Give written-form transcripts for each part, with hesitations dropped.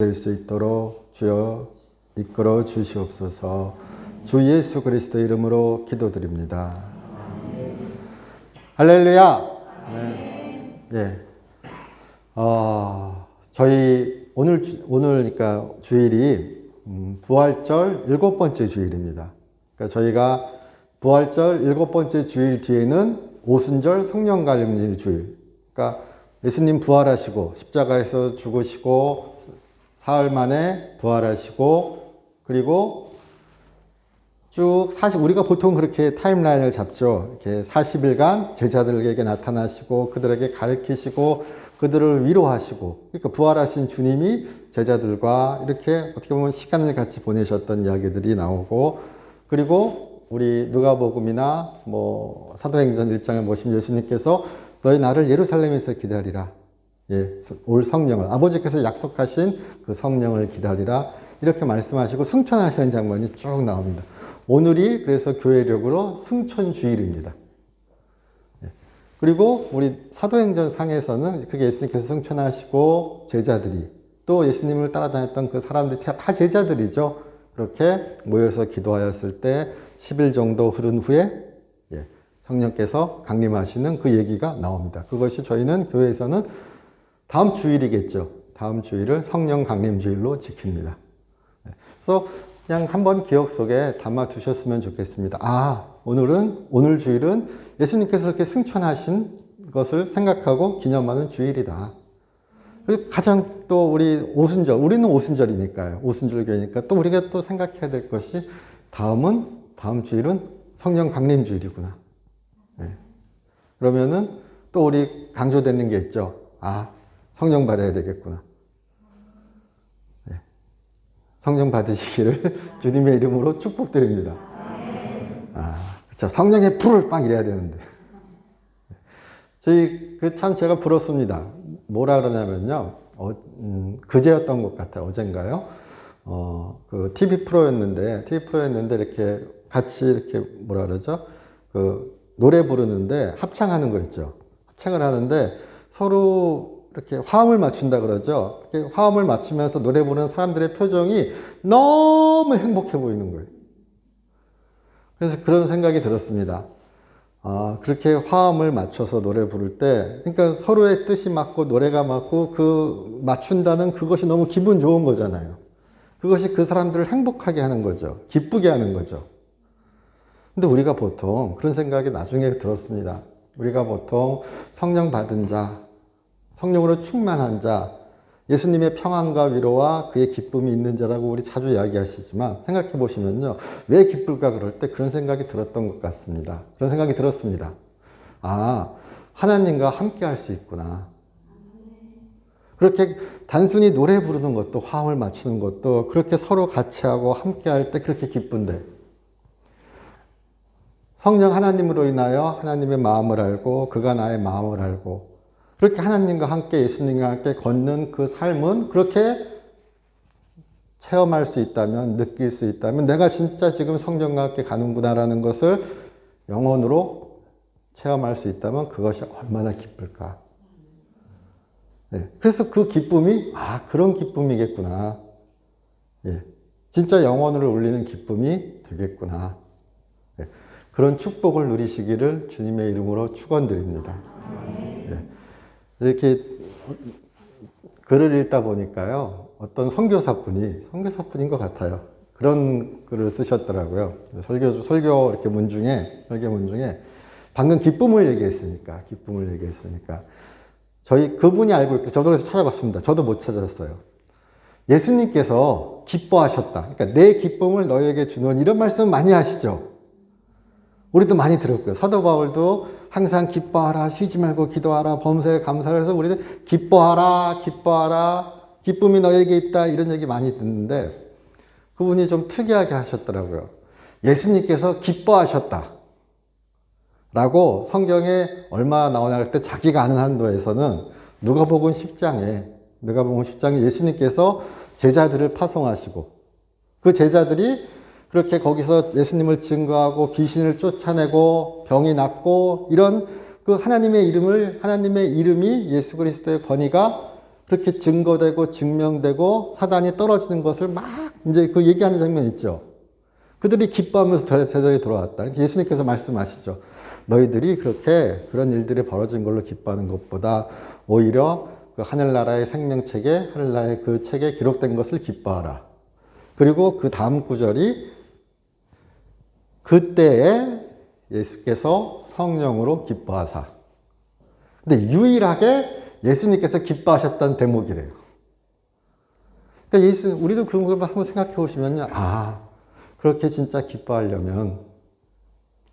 될 수 있도록 주여 이끌어 주시옵소서. 주 예수 그리스도 이름으로 기도드립니다. 할렐루야. 네. 예. 저희 오늘 그러니까 주일이 부활절 7번째 주일입니다. 그러니까 저희가 부활절 7번째 주일 뒤에는 오순절 성령감립 주일. 그러니까 예수님 부활하시고 십자가에서 죽으시고 사흘 만에 부활하시고 그리고 쭉 우리가 보통 그렇게 타임라인을 잡죠. 이렇게 40일간 제자들에게 나타나시고 그들에게 가르치시고 그들을 위로하시고, 그러니까 부활하신 주님이 제자들과 이렇게 어떻게 보면 시간을 같이 보내셨던 이야기들이 나오고, 그리고 우리 누가복음이나 뭐 사도행전 1장을 보시면 예수님께서 너희 나를 예루살렘에서 기다리라. 예, 올 성령을, 아버지께서 약속하신 그 성령을 기다리라. 이렇게 말씀하시고 승천하시는 장면이 쭉 나옵니다. 오늘이 그래서 교회력으로 승천주일입니다. 예. 그리고 우리 사도행전 상에서는 그렇게 예수님께서 승천하시고 제자들이 또 예수님을 따라다녔던 그 사람들이 다 제자들이죠. 그렇게 모여서 기도하였을 때 10일 정도 흐른 후에 성령께서 강림하시는 그 얘기가 나옵니다. 그것이 저희는 교회에서는 다음 주일이겠죠. 다음 주일을 성령 강림주일로 지킵니다. 그래서 그냥 한번 기억 속에 담아 두셨으면 좋겠습니다. 오늘 주일은 예수님께서 이렇게 승천하신 것을 생각하고 기념하는 주일이다. 그리고 가장 또 우리 오순절, 우리는 오순절이니까요. 오순절 교회니까 또 우리가 또 생각해야 될 것이 다음 주일은 성령 강림주일이구나. 그러면은 또 우리 강조되는 게 있죠. 성령 받아야 되겠구나. 성령 받으시기를 주님의 이름으로 축복드립니다. 그렇죠. 성령의 불을 빵 이래야 되는데. 저희 참 제가 부럽습니다. 뭐라 그러냐면요. 그제였던 것 같아요. 어젠가요? 그 TV 프로였는데 이렇게 같이 이렇게 뭐라 그러죠? 그 노래 부르는데 합창하는 거 있죠. 합창을 하는데 서로 이렇게 화음을 맞춘다 그러죠. 이렇게 화음을 맞추면서 노래 부르는 사람들의 표정이 너무 행복해 보이는 거예요. 그래서 그런 생각이 들었습니다. 그렇게 화음을 맞춰서 노래 부를 때, 그러니까 서로의 뜻이 맞고 노래가 맞고 그 맞춘다는 그것이 너무 기분 좋은 거잖아요. 그것이 그 사람들을 행복하게 하는 거죠. 기쁘게 하는 거죠. 근데 우리가 보통 그런 생각이 나중에 들었습니다. 우리가 보통 성령 받은 자, 성령으로 충만한 자, 예수님의 평안과 위로와 그의 기쁨이 있는 자라고 우리 자주 이야기하시지만 생각해 보시면요. 왜 기쁠까 그럴 때 그런 생각이 들었던 것 같습니다. 그런 생각이 들었습니다. 하나님과 함께 할 수 있구나. 그렇게 단순히 노래 부르는 것도, 화음을 맞추는 것도 그렇게 서로 같이 하고 함께 할 때 그렇게 기쁜데, 성령 하나님으로 인하여 하나님의 마음을 알고 그가 나의 마음을 알고 그렇게 하나님과 함께 예수님과 함께 걷는 그 삶은 그렇게 체험할 수 있다면, 느낄 수 있다면 내가 진짜 지금 성령과 함께 가는구나라는 것을 영혼으로 체험할 수 있다면 그것이 얼마나 기쁠까. 그래서 그 기쁨이 그런 기쁨이겠구나. 진짜 영혼을 울리는 기쁨이 되겠구나. 그런 축복을 누리시기를 주님의 이름으로 축원드립니다. 이렇게 글을 읽다 보니까요, 어떤 선교사분인 것 같아요. 그런 글을 쓰셨더라고요. 설교 이렇게 설교 문 중에 방금 기쁨을 얘기했으니까 그분이 알고 있고 저도 그래서 찾아봤습니다. 저도 못 찾았어요. 예수님께서 기뻐하셨다. 그러니까 내 기쁨을 너에게 주는 이런 말씀 많이 하시죠. 우리도 많이 들었고요. 사도 바울도 항상 기뻐하라, 쉬지 말고 기도하라, 범사에 감사를 해서 우리는 기뻐하라, 기쁨이 너에게 있다 이런 얘기 많이 듣는데 그분이 좀 특이하게 하셨더라고요. 예수님께서 기뻐하셨다 라고 성경에 얼마 나오나 할 때 자기가 아는 한도에서는 누가복음 10장에 예수님께서 제자들을 파송하시고 그 제자들이 그렇게 거기서 예수님을 증거하고 귀신을 쫓아내고 병이 낫고 이런 그 하나님의 이름이 예수 그리스도의 권위가 그렇게 증거되고 증명되고 사단이 떨어지는 것을 막 이제 그 얘기하는 장면 있죠. 그들이 기뻐하면서 제자들이 돌아왔다. 예수님께서 말씀하시죠. 너희들이 그렇게 그런 일들이 벌어진 걸로 기뻐하는 것보다 오히려 그 하늘나라의 생명책에, 하늘나라의 그 책에 기록된 것을 기뻐하라. 그리고 그 다음 구절이 그때에 예수께서 성령으로 기뻐하사. 근데 유일하게 예수님께서 기뻐하셨던 대목이래요. 그러니까 우리도 그런 걸 한번 생각해 보시면요. 아, 그렇게 진짜 기뻐하려면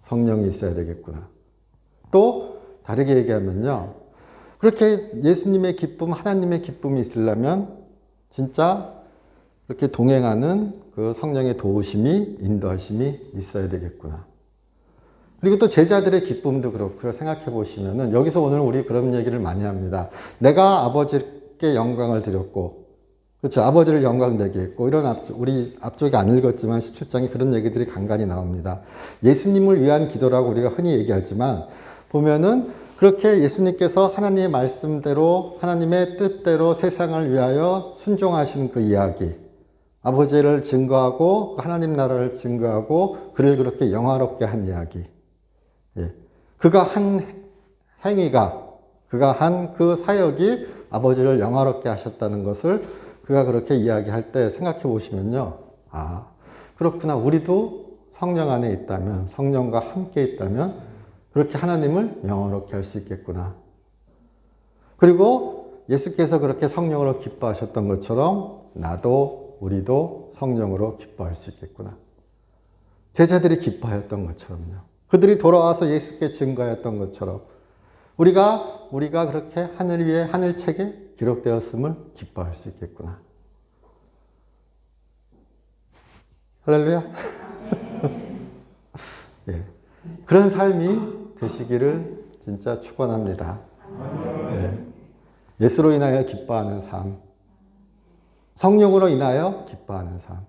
성령이 있어야 되겠구나. 또 다르게 얘기하면요. 그렇게 예수님의 기쁨, 하나님의 기쁨이 있으려면 진짜 그렇게 동행하는 그 성령의 도우심이, 인도하심이 있어야 되겠구나. 그리고 또 제자들의 기쁨도 그렇고요. 생각해 보시면은 여기서 오늘 우리 그런 얘기를 많이 합니다. 내가 아버지께 영광을 드렸고, 그렇죠. 아버지를 영광되게 했고, 이런 우리 앞쪽에 안 읽었지만 17장에 그런 얘기들이 간간히 나옵니다. 예수님을 위한 기도라고 우리가 흔히 얘기하지만 보면은 그렇게 예수님께서 하나님의 말씀대로 하나님의 뜻대로 세상을 위하여 순종하시는 그 이야기, 아버지를 증거하고 하나님 나라를 증거하고 그를 그렇게 영화롭게 한 이야기, 예. 그가 한 행위가, 그가 한 그 사역이 아버지를 영화롭게 하셨다는 것을 그가 그렇게 이야기할 때 생각해 보시면요. 아, 그렇구나. 우리도 성령 안에 있다면, 성령과 함께 있다면 그렇게 하나님을 영화롭게 할 수 있겠구나. 그리고 예수께서 그렇게 성령으로 기뻐하셨던 것처럼 나도, 우리도 성령으로 기뻐할 수 있겠구나. 제자들이 기뻐하였던 것처럼요. 그들이 돌아와서 예수께 증거했던 것처럼 우리가 그렇게 하늘 위에 하늘책에 기록되었음을 기뻐할 수 있겠구나. 할렐루야. 예. 그런 삶이 되시기를 진짜 축원합니다. 예. 예수로 인하여 기뻐하는 삶, 성령으로 인하여 기뻐하는 삶,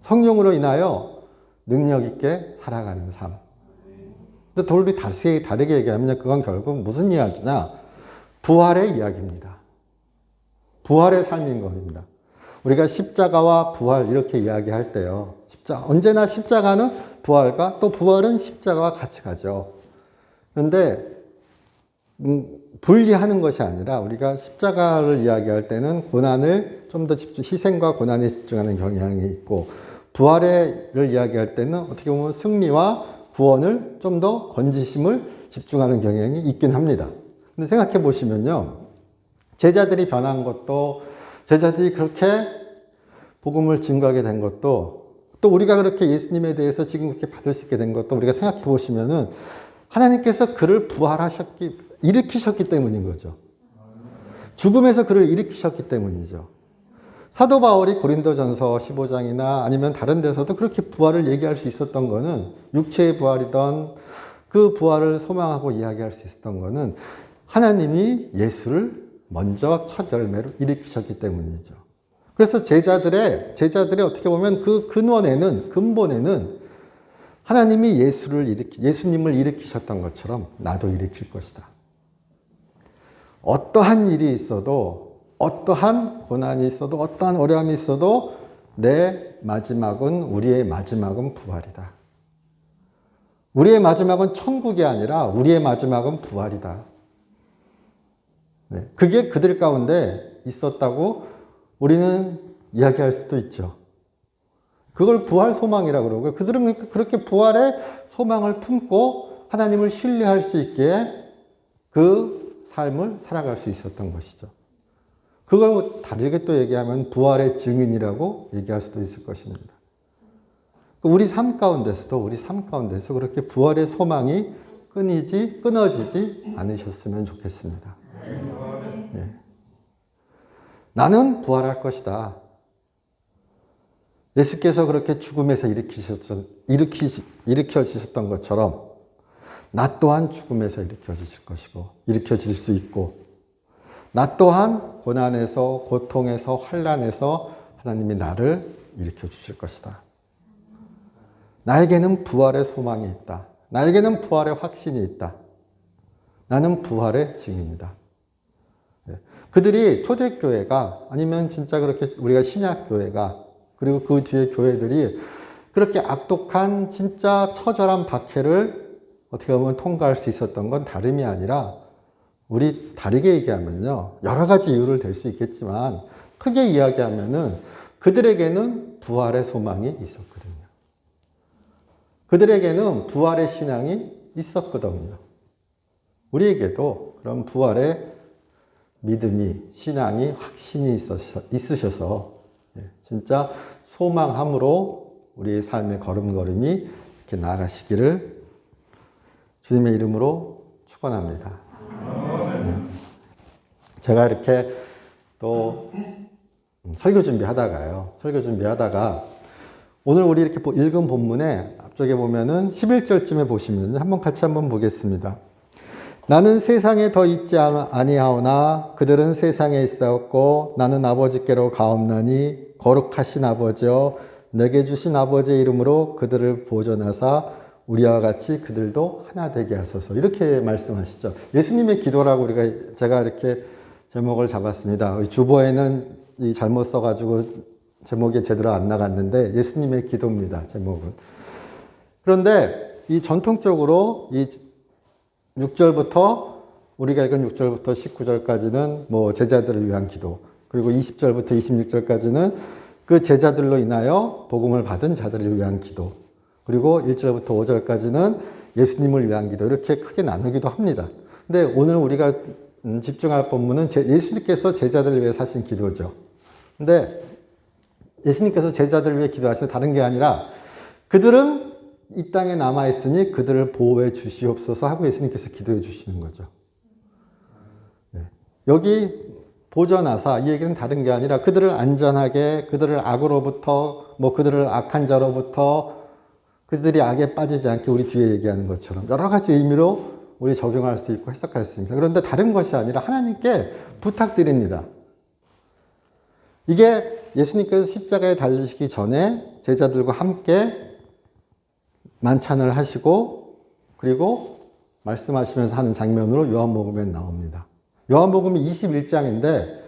성령으로 인하여 능력 있게 살아가는 삶. 근데 우리 다르게 얘기하면 그건 결국 무슨 이야기냐? 부활의 이야기입니다. 부활의 삶인 겁니다. 우리가 십자가와 부활 이렇게 이야기할 때요. 언제나 십자가는 부활과 또 부활은 십자가와 같이 가죠. 그런데 분리하는 것이 아니라 우리가 십자가를 이야기할 때는 고난을 좀 더 희생과 고난에 집중하는 경향이 있고 부활을 이야기할 때는 어떻게 보면 승리와 구원을 좀 더 건지심을 집중하는 경향이 있긴 합니다. 근데 생각해 보시면요. 제자들이 변한 것도 제자들이 그렇게 복음을 증거하게 된 것도 또 우리가 그렇게 예수님에 대해서 지금 그렇게 받을 수 있게 된 것도 우리가 생각해 보시면은 하나님께서 그를 일으키셨기 때문인 거죠. 죽음에서 그를 일으키셨기 때문이죠. 사도 바울이 고린도전서 15장이나 아니면 다른 데서도 그렇게 부활을 얘기할 수 있었던 거는 육체의 부활이던 그 부활을 소망하고 이야기할 수 있었던 거는 하나님이 예수를 먼저 첫 열매로 일으키셨기 때문이죠. 그래서 제자들의 어떻게 보면 그 근본에는 하나님이 예수님을 일으키셨던 것처럼 나도 일으킬 것이다. 어떠한 일이 있어도 어떠한 고난이 있어도 어떠한 어려움이 있어도 우리의 마지막은 부활이다. 우리의 마지막은 천국이 아니라 우리의 마지막은 부활이다. 네, 그게 그들 가운데 있었다고 우리는 이야기할 수도 있죠. 그걸 부활 소망이라고 그러고요. 그들은 그렇게 부활의 소망을 품고 하나님을 신뢰할 수 있게 그 삶을 살아갈 수 있었던 것이죠. 그걸 다르게 또 얘기하면 부활의 증인이라고 얘기할 수도 있을 것입니다. 우리 삶 가운데서 그렇게 부활의 소망이 끊어지지 않으셨으면 좋겠습니다. 예. 나는 부활할 것이다. 예수께서 그렇게 죽음에서 일으켜지셨던 것처럼 나 또한 죽음에서 일으켜질 수 있고 나 또한 고난에서 고통에서 환난에서 하나님이 나를 일으켜 주실 것이다. 나에게는 부활의 소망이 있다. 나에게는 부활의 확신이 있다. 나는 부활의 증인이다. 그들이 초대교회가 아니면 진짜 그렇게 우리가 신약교회가 그리고 그 뒤에 교회들이 그렇게 악독한 진짜 처절한 박해를 어떻게 보면 통과할 수 있었던 건 다름이 아니라 우리 다르게 얘기하면요. 여러 가지 이유를 댈 수 있겠지만 크게 이야기하면은 그들에게는 부활의 소망이 있었거든요. 그들에게는 부활의 신앙이 있었거든요. 우리에게도 그런 부활의 믿음이, 신앙이, 확신이 있으셔서 진짜 소망함으로 우리의 삶의 걸음걸음이 이렇게 나아가시기를 주님의 이름으로 축원합니다. 제가 이렇게 또 설교 준비하다가 오늘 우리 이렇게 읽은 본문에 앞쪽에 보면은 11절쯤에 보시면 같이 한번 보겠습니다. 나는 세상에 더 있지 아니하오나 그들은 세상에 있사옵고 나는 아버지께로 가옵나니 거룩하신 아버지여 내게 주신 아버지의 이름으로 그들을 보존하사 우리와 같이 그들도 하나 되게 하소서. 이렇게 말씀하시죠. 예수님의 기도라고 제가 이렇게 제목을 잡았습니다. 주보에는 잘못 써가지고 제목이 제대로 안 나갔는데 예수님의 기도입니다. 제목은. 그런데 이 전통적으로 이 6절부터 우리가 읽은 6절부터 19절까지는 뭐 제자들을 위한 기도, 그리고 20절부터 26절까지는 그 제자들로 인하여 복음을 받은 자들을 위한 기도, 그리고 1절부터 5절까지는 예수님을 위한 기도, 이렇게 크게 나누기도 합니다. 근데 오늘 우리가 집중할 본문은 예수님께서 제자들을 위해 하신 기도죠. 근데 예수님께서 제자들을 위해 기도하시는 다른 게 아니라 그들은 이 땅에 남아있으니 그들을 보호해 주시옵소서 하고 예수님께서 기도해 주시는 거죠. 네. 여기 보전하사, 이 얘기는 다른 게 아니라 그들을 안전하게, 그들을 악으로부터, 그들을 악한 자로부터, 그들이 악에 빠지지 않게 우리 뒤에 얘기하는 것처럼 여러 가지 의미로 우리 적용할 수 있고 해석할 수 있습니다. 그런데 다른 것이 아니라 하나님께 부탁드립니다. 이게 예수님께서 십자가에 달리시기 전에 제자들과 함께 만찬을 하시고 그리고 말씀하시면서 하는 장면으로 요한복음에 나옵니다. 요한복음이 21장인데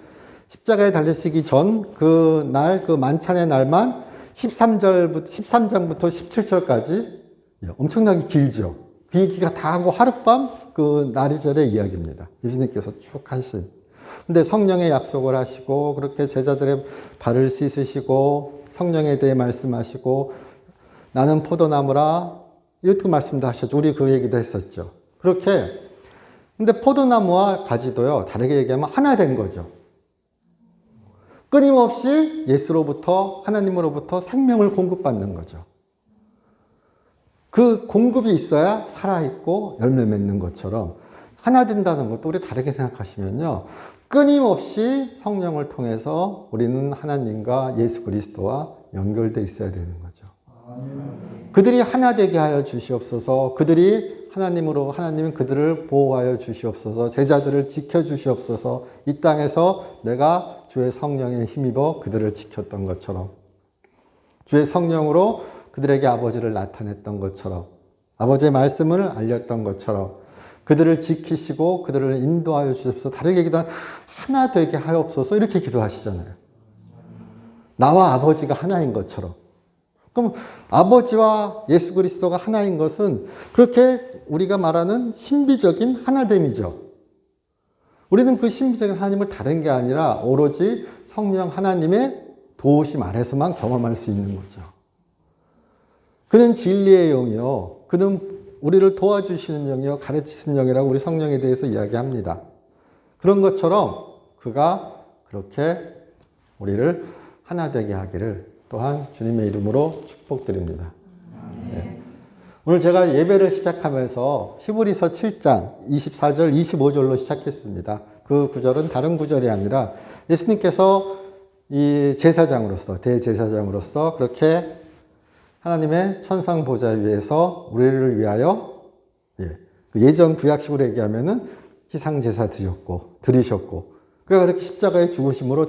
십자가에 달리시기 전 그날, 그 만찬의 날만 13장부터 17절까지 엄청나게 길죠. 그 얘기가 다 하고 하룻밤 그 나리절의 이야기입니다. 예수님께서 쭉 하신. 근데 성령의 약속을 하시고 그렇게 제자들의 발을 씻으시고 성령에 대해 말씀하시고 나는 포도나무라 이렇게 말씀도 하셨죠. 우리 그 얘기도 했었죠. 그렇게 근데 포도나무와 가지도요 다르게 얘기하면 하나 된 거죠. 끊임없이 예수로부터 하나님으로부터 생명을 공급받는 거죠. 그 공급이 있어야 살아있고 열매 맺는 것처럼 하나 된다는 것도 우리 다르게 생각하시면요. 끊임없이 성령을 통해서 우리는 하나님과 예수 그리스도와 연결되어 있어야 되는 거죠. 그들이 하나 되게 하여 주시옵소서. 그들이 하나님은 그들을 보호하여 주시옵소서. 제자들을 지켜 주시옵소서. 이 땅에서 내가 주의 성령에 힘입어 그들을 지켰던 것처럼 주의 성령으로 그들에게 아버지를 나타냈던 것처럼 아버지의 말씀을 알렸던 것처럼 그들을 지키시고 그들을 인도하여 주옵소서. 다르게 얘기하면 하나 되게 하옵소서 이렇게 기도하시잖아요. 나와 아버지가 하나인 것처럼. 그럼 아버지와 예수 그리스도가 하나인 것은 그렇게 우리가 말하는 신비적인 하나됨이죠. 우리는 그 신비적인 하나님을 다른 게 아니라 오로지 성령 하나님의 도우심 아래서만 경험할 수 있는 거죠. 그는 진리의 영이요. 그는 우리를 도와주시는 영이요. 가르치시는 영이라고 우리 성령에 대해서 이야기합니다. 그런 것처럼 그가 그렇게 우리를 하나 되게 하기를 또한 주님의 이름으로 축복드립니다. 네. 오늘 제가 예배를 시작하면서 히브리서 7장 24절 25절로 시작했습니다. 그 구절은 다른 구절이 아니라 예수님께서 이 제사장으로서 대제사장으로서 그렇게 하나님의 천상 보좌 위에서 우리를 위하여 예전 구약식으로 얘기하면은 희상 제사 드리셨고 그가 그렇게 십자가에 죽으심으로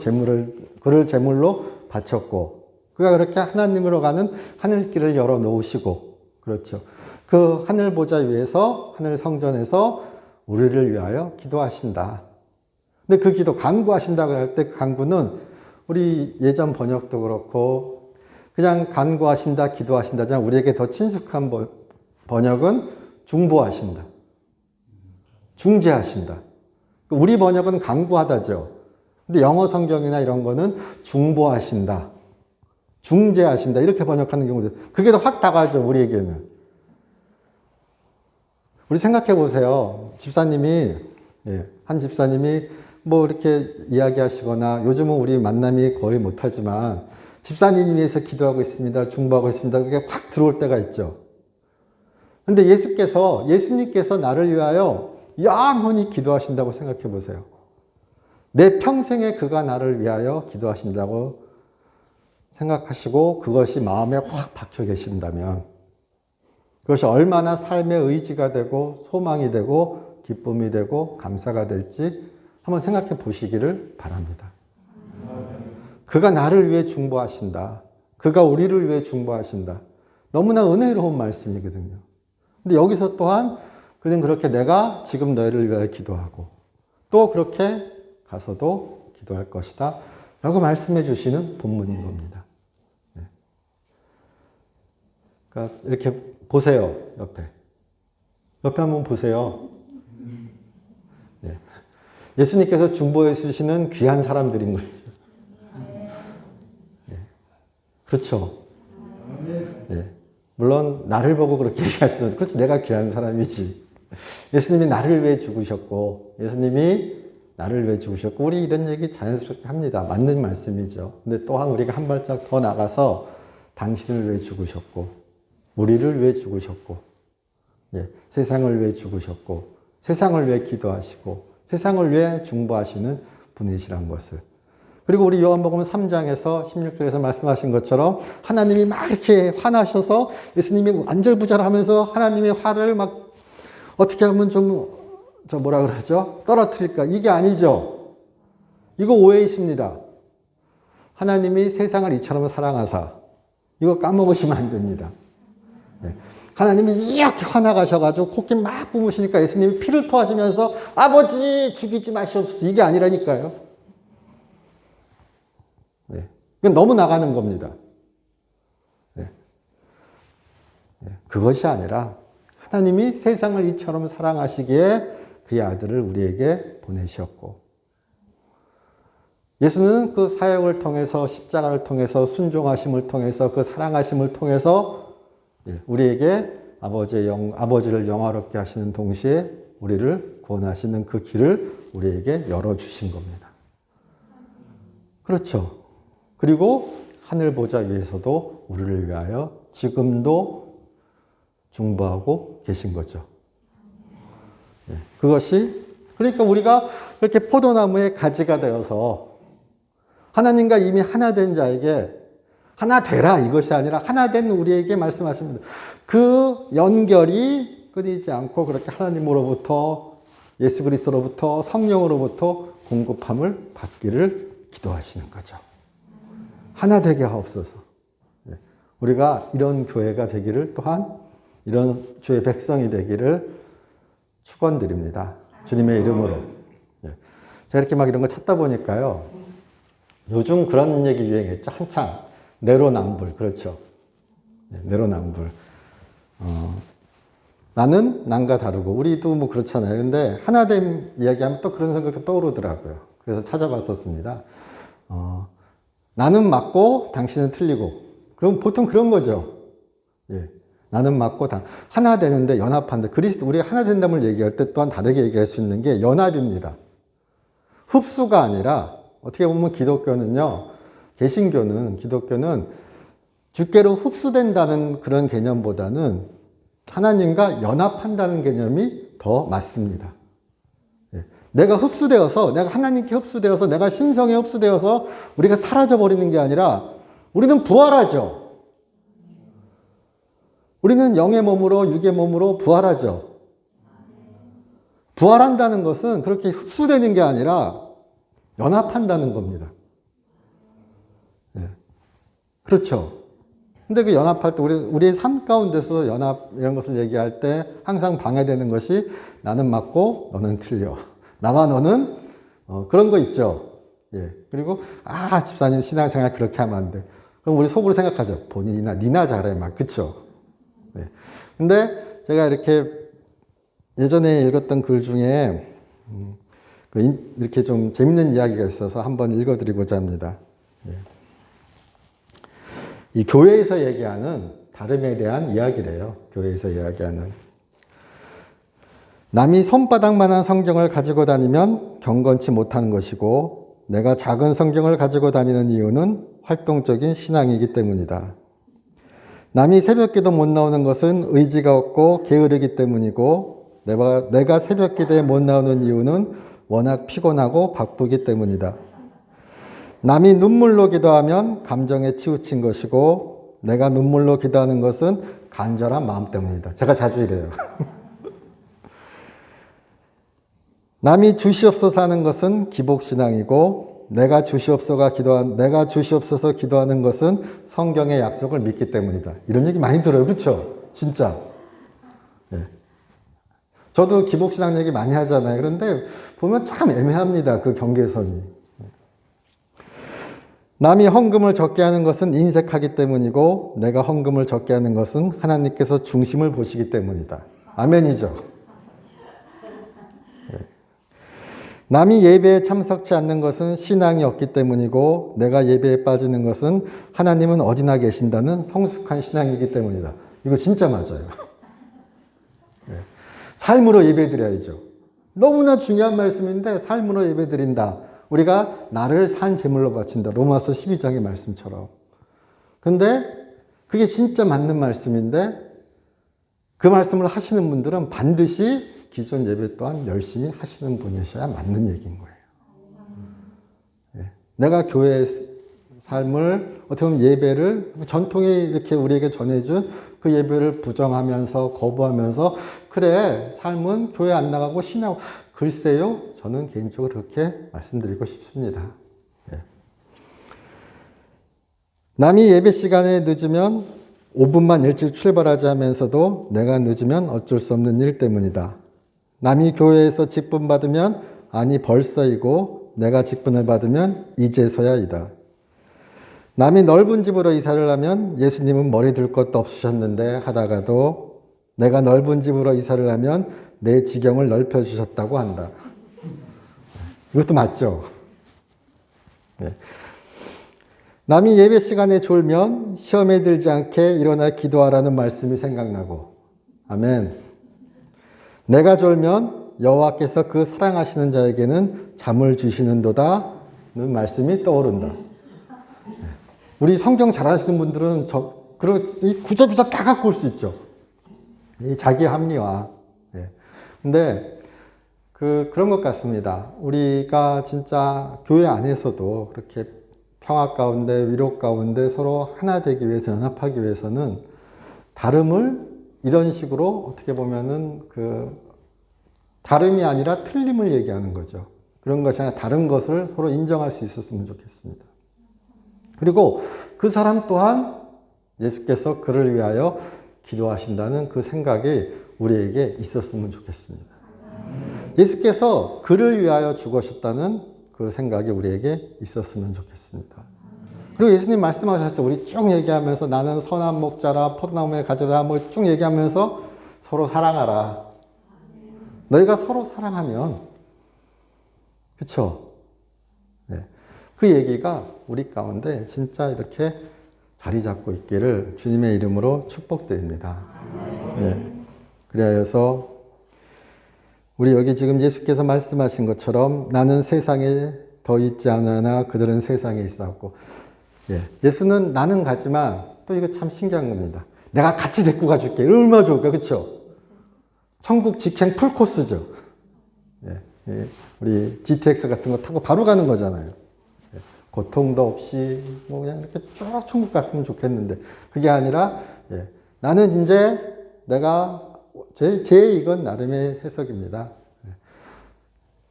그를 제물로 바쳤고 그가 그렇게 하나님으로 가는 하늘길을 열어 놓으시고 그렇죠. 그 하늘 보좌 위에서 하늘 성전에서 우리를 위하여 기도하신다. 근데 그 기도 간구하신다고 할 때 그 간구는 우리 예전 번역도 그렇고 그냥 간구하신다, 기도하신다지만 우리에게 더 친숙한 번역은 중보하신다. 중재하신다. 우리 번역은 간구하다죠. 근데 영어 성경이나 이런 거는 중보하신다. 중재하신다. 이렇게 번역하는 경우도 그게 더 확 다가죠, 우리에게는. 우리 생각해 보세요. 집사님이, 한 집사님이 뭐 이렇게 이야기하시거나 요즘은 우리 만남이 거의 못하지만 집사님 위해서 기도하고 있습니다. 중보하고 있습니다. 그게 확 들어올 때가 있죠. 근데 예수님께서 나를 위하여 영원히 기도하신다고 생각해 보세요. 내 평생에 그가 나를 위하여 기도하신다고 생각하시고 그것이 마음에 확 박혀 계신다면 그것이 얼마나 삶의 의지가 되고 소망이 되고 기쁨이 되고 감사가 될지 한번 생각해 보시기를 바랍니다. 그가 나를 위해 중보하신다. 그가 우리를 위해 중보하신다. 너무나 은혜로운 말씀이거든요. 근데 여기서 또한 그는 그렇게 내가 지금 너희를 위하여 기도하고 또 그렇게 가서도 기도할 것이다. 라고 말씀해 주시는 본문인 겁니다. 그러니까 이렇게 보세요. 옆에 한번 보세요. 예수님께서 중보해 주시는 귀한 사람들인 거죠. 그렇죠. 물론 나를 보고 그렇게 얘기하시죠. 그렇지, 내가 귀한 사람이지. 예수님이 나를 위해 죽으셨고 예수님이 나를 위해 죽으셨고 우리 이런 얘기 자연스럽게 합니다. 맞는 말씀이죠. 근데 또한 우리가 한 발짝 더 나가서 당신을 위해 죽으셨고 우리를 위해 죽으셨고 세상을 위해 죽으셨고 세상을 위해 기도하시고 세상을 위해 중보하시는 분이시란 것을. 그리고 우리 요한복음 3장에서 16절에서 말씀하신 것처럼 하나님이 막 이렇게 화나셔서 예수님이 안절부절하면서 하나님의 화를 막 어떻게 하면 좀 뭐라 그러죠? 떨어뜨릴까? 이게 아니죠. 이거 오해이십니다. 하나님이 세상을 이처럼 사랑하사. 이거 까먹으시면 안 됩니다. 하나님이 이렇게 화나가셔가지고 코끼 막 뿜으시니까 예수님이 피를 토하시면서 아버지 죽이지 마시옵소서. 이게 아니라니까요. 이건 너무 나가는 겁니다. 그것이 아니라 하나님이 세상을 이처럼 사랑하시기에 그의 아들을 우리에게 보내셨고 예수는 그 사역을 통해서 십자가를 통해서 순종하심을 통해서 그 사랑하심을 통해서 우리에게 아버지를 영화롭게 하시는 동시에 우리를 구원하시는 그 길을 우리에게 열어주신 겁니다. 그렇죠. 그리고 하늘 보좌 위에서도 우리를 위하여 지금도 중보하고 계신 거죠. 그것이 그러니까 우리가 이렇게 포도나무의 가지가 되어서 하나님과 이미 하나 된 자에게 하나 되라 이것이 아니라 하나 된 우리에게 말씀하십니다. 그 연결이 끊이지 않고 그렇게 하나님으로부터 예수 그리스도로부터 성령으로부터 공급함을 받기를 기도하시는 거죠. 하나 되게 하옵소서. 우리가 이런 교회가 되기를 또한 이런 주의 백성이 되기를 축원드립니다. 주님의 이름으로. 제가 이렇게 막 이런 거 찾다 보니까요. 요즘 그런 얘기 유행했죠. 한창 내로남불. 그렇죠. 내로남불. 나는 남과 다르고 우리도 뭐 그렇잖아요. 근데 하나됨 이야기하면 또 그런 생각도 떠오르더라고요. 그래서 찾아봤었습니다. 나는 맞고 당신은 틀리고. 그럼 보통 그런 거죠. 나는 맞고 하나 되는데 연합한다. 우리가 하나 된다을 얘기할 때 또한 다르게 얘기할 수 있는 게 연합입니다. 흡수가 아니라 어떻게 보면 기독교는 주께로 흡수된다는 그런 개념보다는 하나님과 연합한다는 개념이 더 맞습니다. 내가 하나님께 흡수되어서 내가 신성에 흡수되어서 우리가 사라져버리는 게 아니라 우리는 부활하죠. 우리는 영의 몸으로 육의 몸으로 부활하죠. 부활한다는 것은 그렇게 흡수되는 게 아니라 연합한다는 겁니다. 그렇죠. 근데 그 연합할 때 우리의 삶 가운데서 연합 이런 것을 얘기할 때 항상 방해되는 것이 나는 맞고 너는 틀려. 나와 너는 그런 거 있죠. 예. 그리고, 집사님 신앙생활 그렇게 하면 안 돼. 그럼 우리 속으로 생각하죠. 본인이나, 니나 잘해. 막, 그쵸. 예. 근데 제가 이렇게 예전에 읽었던 글 중에, 이렇게 좀 재밌는 이야기가 있어서 한번 읽어드리고자 합니다. 예. 이 교회에서 얘기하는 다름에 대한 이야기래요. 교회에서 이야기하는. 남이 손바닥만한 성경을 가지고 다니면 경건치 못하는 것이고 내가 작은 성경을 가지고 다니는 이유는 활동적인 신앙이기 때문이다. 남이 새벽기도 못 나오는 것은 의지가 없고 게으르기 때문이고 내가 새벽기도에 못 나오는 이유는 워낙 피곤하고 바쁘기 때문이다. 남이 눈물로 기도하면 감정에 치우친 것이고 내가 눈물로 기도하는 것은 간절한 마음 때문이다. 제가 자주 이래요. 남이 주시옵소서 하는 것은 기복신앙이고 내가 주시옵소서 기도하는 것은 성경의 약속을 믿기 때문이다. 이런 얘기 많이 들어요. 그렇죠? 진짜. 예. 저도 기복신앙 얘기 많이 하잖아요. 그런데 보면 참 애매합니다. 그 경계선이. 남이 헌금을 적게 하는 것은 인색하기 때문이고 내가 헌금을 적게 하는 것은 하나님께서 중심을 보시기 때문이다. 아멘이죠. 남이 예배에 참석치 않는 것은 신앙이 없기 때문이고 내가 예배에 빠지는 것은 하나님은 어디나 계신다는 성숙한 신앙이기 때문이다. 이거 진짜 맞아요. 삶으로 예배드려야죠. 너무나 중요한 말씀인데 삶으로 예배드린다. 우리가 나를 산 제물로 바친다. 로마서 12장의 말씀처럼. 근데 그게 진짜 맞는 말씀인데 그 말씀을 하시는 분들은 반드시 기존 예배 또한 열심히 하시는 분이셔야 맞는 얘기인 거예요. 예. 내가 교회 삶을 어떻게 보면 예배를 전통이 이렇게 우리에게 전해준 그 예배를 부정하면서 거부하면서 그래 삶은 교회 안 나가고 신하고 글쎄요 저는 개인적으로 그렇게 말씀드리고 싶습니다. 예. 남이 예배 시간에 늦으면 5분만 일찍 출발하지 하면서도 내가 늦으면 어쩔 수 없는 일 때문이다. 남이 교회에서 직분 받으면 아니 벌써이고 내가 직분을 받으면 이제서야이다. 남이 넓은 집으로 이사를 하면 예수님은 머리 둘 것도 없으셨는데 하다가도 내가 넓은 집으로 이사를 하면 내 지경을 넓혀주셨다고 한다. 이것도 맞죠? 네. 남이 예배 시간에 졸면 시험에 들지 않게 일어나 기도하라는 말씀이 생각나고 아멘. 내가 졸면 여호와께서 그 사랑하시는 자에게는 잠을 주시는도다는 말씀이 떠오른다. 우리 성경 잘 아시는 분들은 이 구절구절 다 갖고 올 수 있죠. 이 자기 합리화. 근데 그런 것 같습니다. 우리가 진짜 교회 안에서도 그렇게 평화 가운데 위로 가운데 서로 하나 되기 위해서 연합하기 위해서는 다름을 이런 식으로 어떻게 보면은 다름이 아니라 틀림을 얘기하는 거죠. 그런 것이 아니라 다른 것을 서로 인정할 수 있었으면 좋겠습니다. 그리고 그 사람 또한 예수께서 그를 위하여 기도하신다는 그 생각이 우리에게 있었으면 좋겠습니다. 예수께서 그를 위하여 죽으셨다는 그 생각이 우리에게 있었으면 좋겠습니다. 그리고 예수님 말씀하셨어요. 우리 쭉 얘기하면서 나는 선한 목자라 포도나무에 가지라 뭐 쭉 얘기하면서 서로 사랑하라. 너희가 서로 사랑하면 그렇죠? 네. 그 얘기가 우리 가운데 진짜 이렇게 자리 잡고 있기를 주님의 이름으로 축복드립니다. 네. 그래서 우리 여기 지금 예수께서 말씀하신 것처럼 나는 세상에 더 있지 않으나 그들은 세상에 있었고 예수는 나는 가지만 또 이거 참 신기한 겁니다. 내가 같이 데리고 가줄게. 얼마나 좋을까 그렇죠? 천국 직행 풀코스죠. 우리 GTX 같은 거 타고 바로 가는 거잖아요. 고통도 없이 뭐 그냥 이렇게 쭉 천국 갔으면 좋겠는데 그게 아니라 나는 이제 내가 제 이건 나름의 해석입니다.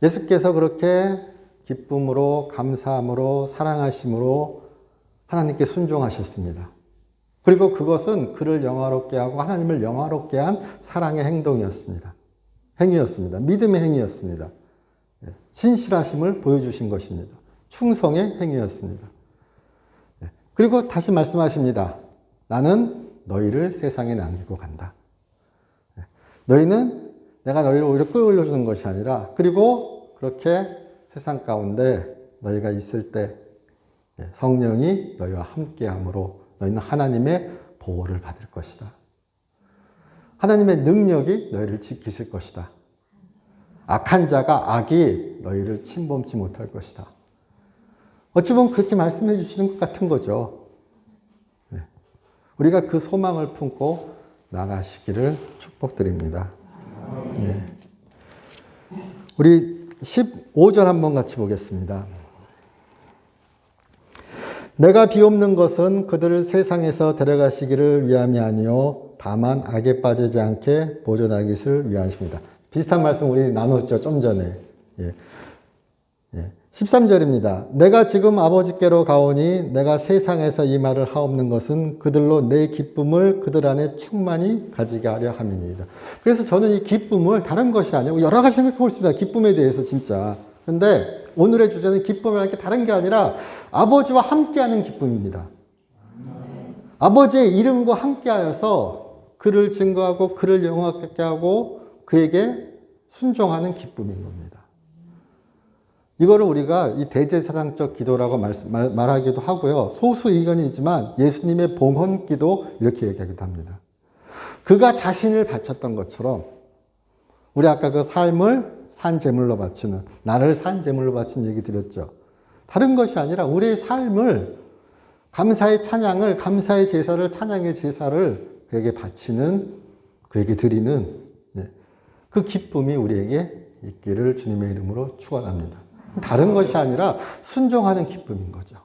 예수께서 그렇게 기쁨으로 감사함으로 사랑하심으로 하나님께 순종하셨습니다. 그리고 그것은 그를 영화롭게 하고 하나님을 영화롭게 한 사랑의 행동이었습니다. 행위였습니다. 믿음의 행위였습니다. 신실하심을 보여주신 것입니다. 충성의 행위였습니다. 그리고 다시 말씀하십니다. 나는 너희를 세상에 남기고 간다. 너희는 내가 너희를 오히려 끌어올려주는 것이 아니라 그리고 그렇게 세상 가운데 너희가 있을 때 성령이 너희와 함께함으로 너희는 하나님의 보호를 받을 것이다. 하나님의 능력이 너희를 지키실 것이다. 악한 자가 악이 너희를 침범치 못할 것이다. 어찌 보면 그렇게 말씀해 주시는 것 같은 거죠. 우리가 그 소망을 품고 나가시기를 축복드립니다. 우리 15절 한번 같이 보겠습니다. 내가 비옵는 것은 그들을 세상에서 데려가시기를 위함이 아니요 다만 악에 빠지지 않게 보존하기를 위함입니다. 비슷한 말씀 우리 나눴죠, 좀 전에. 13절입니다. 내가 지금 아버지께로 가오니 내가 세상에서 이 말을 하옵는 것은 그들로 내 기쁨을 그들 안에 충만히 가지게 하려 함이니이다. 그래서 저는 이 기쁨을 다른 것이 아니고 여러 가지 생각해 볼 수 있습니다. 기쁨에 대해서 진짜. 근데 오늘의 주제는 기쁨이라는 게 다른 게 아니라 아버지와 함께하는 기쁨입니다. 아버지의 이름과 함께하여서 그를 증거하고 그를 영화롭게 하고 그에게 순종하는 기쁨인 겁니다. 이거를 우리가 이 대제사장적 기도라고 말하기도 하고요. 소수 의견이지만 예수님의 봉헌 기도 이렇게 얘기하기도 합니다. 그가 자신을 바쳤던 것처럼 우리 아까 그 삶을 산 제물로 바치는 나를 산 제물로 바치는 얘기 드렸죠. 다른 것이 아니라 우리의 삶을 감사의 찬양을 감사의 제사를 찬양의 제사를 그에게 바치는 그에게 드리는 그 기쁨이 우리에게 있기를 주님의 이름으로 축원합니다. 다른 것이 아니라 순종하는 기쁨인 거죠.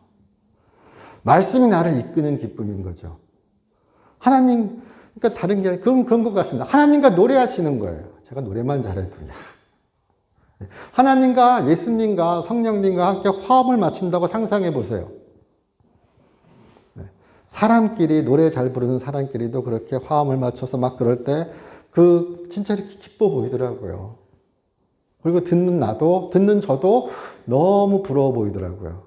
말씀이 나를 이끄는 기쁨인 거죠. 하나님, 그러니까 다른 게 그런 것 같습니다. 하나님과 노래하시는 거예요. 제가 노래만 잘해도, 하나님과 예수님과 성령님과 함께 화음을 맞춘다고 상상해 보세요. 사람끼리, 노래 잘 부르는 사람끼리도 그렇게 화음을 맞춰서 막 그럴 때, 진짜 이렇게 기뻐 보이더라고요. 그리고 듣는 저도 너무 부러워 보이더라고요.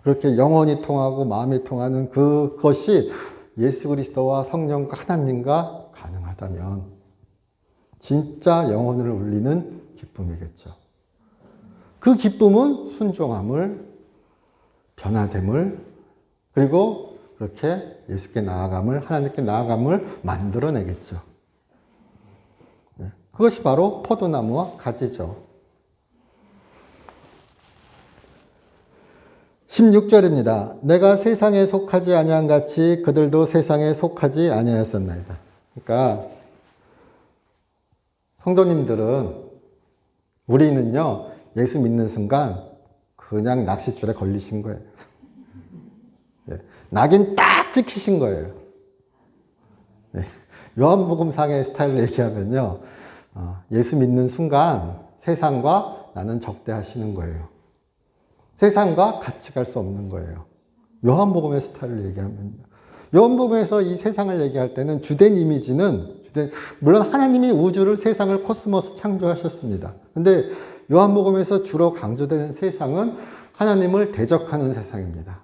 그렇게 영혼이 통하고 마음이 통하는 그것이 예수 그리스도와 성령과 하나님과 가능하다면 진짜 영혼을 울리는 기쁨이겠죠. 그 기쁨은 순종함을, 변화됨을, 그리고 그렇게 예수께 나아감을, 하나님께 나아감을 만들어내겠죠. 그것이 바로 포도나무와 가지죠. 16절입니다. 내가 세상에 속하지 아니한 같이 그들도 세상에 속하지 아니하였었나이다. 그러니까 성도님들은 우리는요 예수 믿는 순간 그냥 낚싯줄에 걸리신 거예요. 낙인 딱 찍히신 거예요. 요한복음상의 스타일로 얘기하면요. 예수 믿는 순간 세상과 나는 적대하시는 거예요. 세상과 같이 갈 수 없는 거예요. 요한복음의 스타일을 얘기하면요. 요한복음에서 이 세상을 얘기할 때는 주된 이미지는 물론 하나님이 우주를 세상을 코스모스 창조하셨습니다. 근데 요한복음에서 주로 강조되는 세상은 하나님을 대적하는 세상입니다.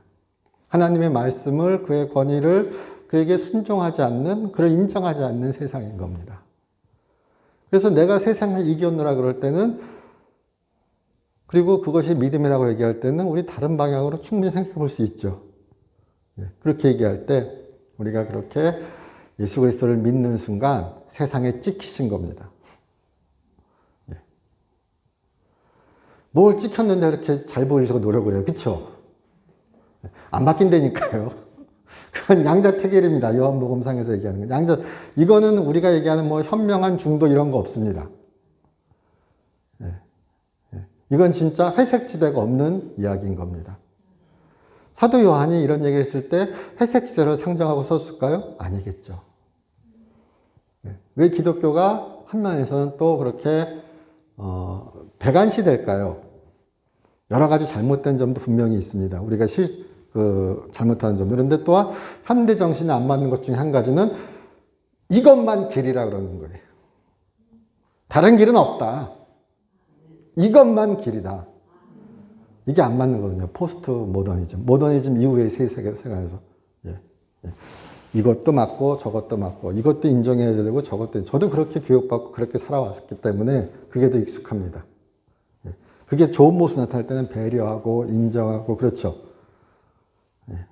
하나님의 말씀을 그의 권위를 그에게 순종하지 않는 그를 인정하지 않는 세상인 겁니다. 그래서 내가 세상을 이겼노라 그럴 때는 그리고 그것이 믿음이라고 얘기할 때는 우리 다른 방향으로 충분히 생각해 볼 수 있죠. 그렇게 얘기할 때 우리가 그렇게 예수 그리스도를 믿는 순간 세상에 찍히신 겁니다. 뭘 찍혔는데 이렇게 잘 보이려고 노력을 해요. 그렇죠? 안 바뀐다니까요. 그건 양자택일입니다. 요한복음상에서 얘기하는 건. 이거는 우리가 얘기하는 뭐 현명한 중도 이런 거 없습니다. 이건 진짜 회색지대가 없는 이야기인 겁니다. 사도 요한이 이런 얘기를 했을 때 회색지대를 상정하고 썼을까요? 아니겠죠. 왜 기독교가 한 면에서는 또 그렇게 배관시될까요? 여러 가지 잘못된 점도 분명히 있습니다. 우리가 잘못하는 점. 그런데 또한 현대 정신에 안 맞는 것 중에 한 가지는 이것만 길이라 그러는 거예요. 다른 길은 없다. 이것만 길이다. 이게 안 맞는 거거든요. 포스트 모더니즘. 모더니즘 이후의 세상에서. 예, 예. 이것도 맞고 저것도 맞고 이것도 인정해야 되고 저것도 저도 그렇게 교육받고 그렇게 살아왔기 때문에 그게 더 익숙합니다. 예. 그게 좋은 모습 나타날 때는 배려하고 인정하고 그렇죠. 예.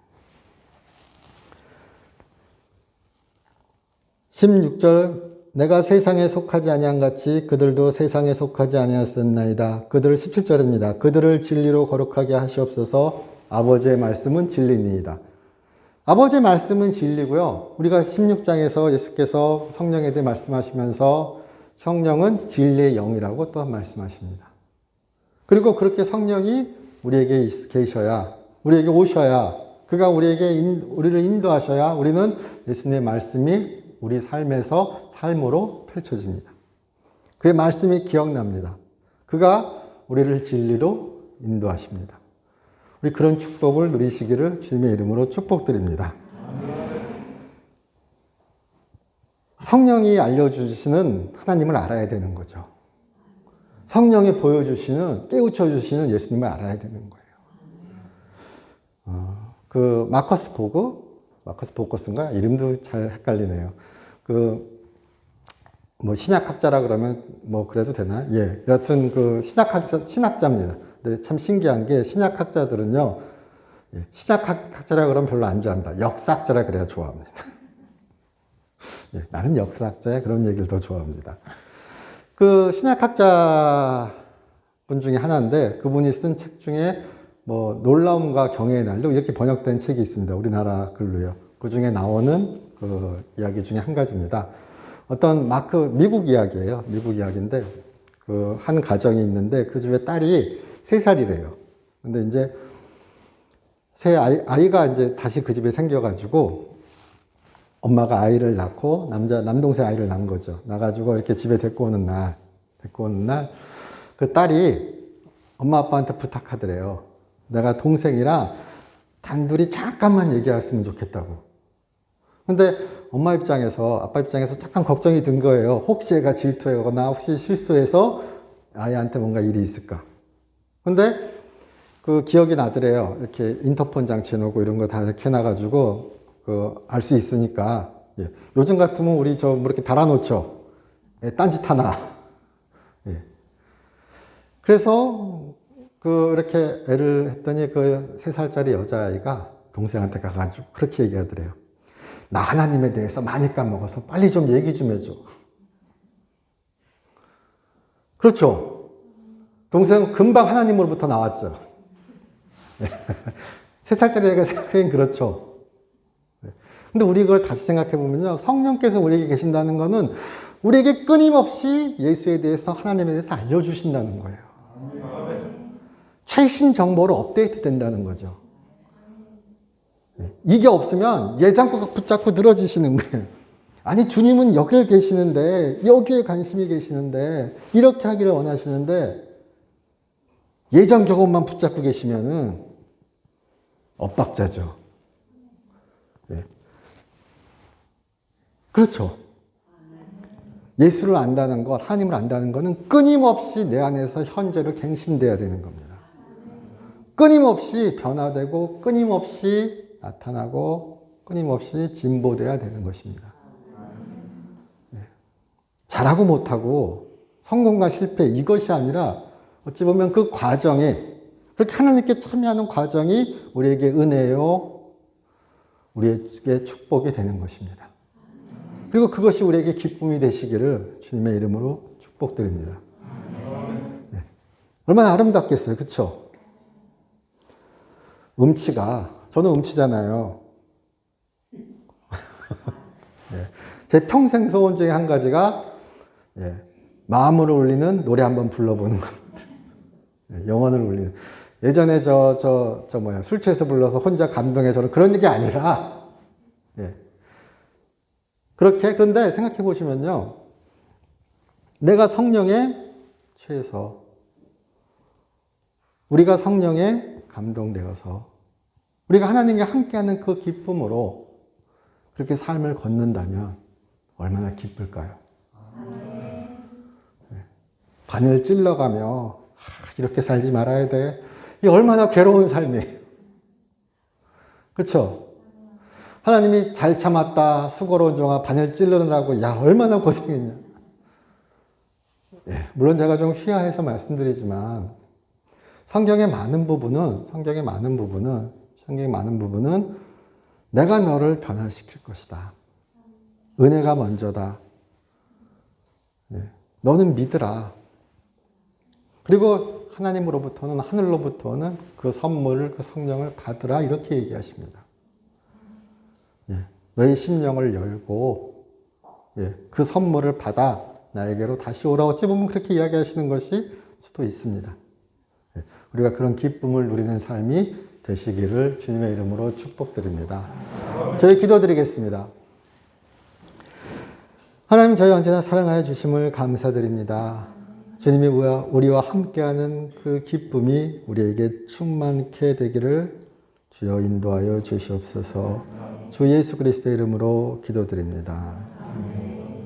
16절 내가 세상에 속하지 아니한 같이 그들도 세상에 속하지 아니하였나이다. 그들 17절입니다. 그들을 진리로 거룩하게 하시옵소서. 아버지의 말씀은 진리니이다. 아버지의 말씀은 진리고요. 우리가 16장에서 예수께서 성령에 대해 말씀하시면서 성령은 진리의 영이라고 또한 말씀하십니다. 그리고 그렇게 성령이 우리에게 계셔야, 우리에게 오셔야, 그가 우리를 인도하셔야 우리는 예수님의 말씀이 우리 삶에서 삶으로 펼쳐집니다. 그의 말씀이 기억납니다. 그가 우리를 진리로 인도하십니다. 우리 그런 축복을 누리시기를 주님의 이름으로 축복드립니다. 성령이 알려주시는 하나님을 알아야 되는 거죠. 성령이 보여주시는, 깨우쳐주시는 예수님을 알아야 되는 거예요. 그 마커스 보거스인가? 이름도 잘 헷갈리네요. 뭐 신약학자라 그러면 뭐 그래도 되나? 예. 여하튼 신학자입니다. 근데 참 신기한 게 신약학자들은요, 예, 신약학자라 그러면 별로 안 좋아합니다. 역사학자라 그래야 좋아합니다. 예, 나는 역사학자야 그런 얘기를 더 좋아합니다. 그 신약학자 분 중에 하나인데 그분이 쓴 책 중에 뭐 놀라움과 경외의 날로 이렇게 번역된 책이 있습니다. 우리나라 글로요. 그 중에 나오는 그 이야기 중에 한 가지입니다. 어떤 미국 이야기예요. 미국 이야기인데 그 한 가정이 있는데 그 집에 딸이 3살이래요. 근데 이제 아이가 이제 다시 그 집에 생겨가지고 엄마가 아이를 낳고 남동생 아이를 낳은 거죠. 낳아가지고 이렇게 집에 데리고 오는 날 그 딸이 엄마 아빠한테 부탁하더래요. 내가 동생이랑 단둘이 잠깐만 얘기했으면 좋겠다고. 근데 엄마 입장에서, 아빠 입장에서 잠깐 걱정이 든 거예요. 혹시 얘가 질투하거나 혹시 실수해서 아이한테 뭔가 일이 있을까. 근데 그 기억이 나더래요. 이렇게 인터폰 장치 해놓고 이런 거 다 이렇게 해놔가지고 알 수 있으니까. 예. 요즘 같으면 우리 뭐 이렇게 달아놓죠. 예, 딴짓 하나. 예. 그래서 이렇게 애를 했더니 그 3살짜리 여자아이가 동생한테 가가지고 그렇게 얘기하더래요. 나 하나님에 대해서 많이 까먹어서 빨리 좀 얘기 좀 해줘. 그렇죠. 동생은 금방 하나님으로부터 나왔죠. 3살짜리 애가 생각하기엔 그렇죠. 근데 우리 그걸 다시 생각해 보면요. 성령께서 우리에게 계신다는 거는 우리에게 끊임없이 예수에 대해서 하나님에 대해서 알려주신다는 거예요. 최신 정보로 업데이트 된다는 거죠. 이게 없으면 예전 거 붙잡고 늘어지시는 거예요. 아니 주님은 여기에 계시는데 여기에 관심이 계시는데 이렇게 하기를 원하시는데 예전 경험만 붙잡고 계시면은 엇박자죠. 네. 그렇죠. 예수를 안다는 것, 하나님을 안다는 것은 끊임없이 내 안에서 현재로 갱신돼야 되는 겁니다. 끊임없이 변화되고 끊임없이 나타나고 끊임없이 진보돼야 되는 것입니다. 네. 잘하고 못하고 성공과 실패 이것이 아니라 어찌 보면 그 과정에 그렇게 하나님께 참여하는 과정이 우리에게 은혜요, 우리에게 축복이 되는 것입니다. 그리고 그것이 우리에게 기쁨이 되시기를 주님의 이름으로 축복드립니다. 네. 얼마나 아름답겠어요. 그렇죠? 저는 음치잖아요. 네. 제 평생 소원 중에 한 가지가 마음을 울리는 노래 한번 불러보는 겁니다. 네, 영혼을 울리는. 예전에 술 취해서 불러서 혼자 감동해 저는 그런 얘기 아니라 그런데 생각해 보시면요. 내가 성령에 취해서 우리가 성령에 감동되어서 우리가 하나님과 함께하는 그 기쁨으로 그렇게 삶을 걷는다면 얼마나 기쁠까요? 바늘 찔러가며 이렇게 살지 말아야 돼. 이 얼마나 괴로운 삶이에요. 그렇죠? 하나님이 잘 참았다, 수고로운 종아 바늘 찌르느라고 야 얼마나 고생했냐. 예, 물론 제가 좀 희화해서 말씀드리지만 성경의 많은 부분은 내가 너를 변화시킬 것이다. 은혜가 먼저다. 예, 너는 믿으라. 그리고 하나님으로부터는, 하늘로부터는 그 선물을, 그 성령을 받으라 이렇게 얘기하십니다. 예, 너의 심령을 열고 그 선물을 받아 나에게로 다시 오라. 어찌 보면 그렇게 이야기하시는 것이 수도 있습니다. 우리가 그런 기쁨을 누리는 삶이 되시기를 주님의 이름으로 축복드립니다. 저희 기도드리겠습니다. 하나님, 저희 언제나 사랑하여 주심을 감사드립니다. 주님이 우리와 함께하는 그 기쁨이 우리에게 충만케 되기를 주여 인도하여 주시옵소서. 주 예수 그리스도의 이름으로 기도드립니다.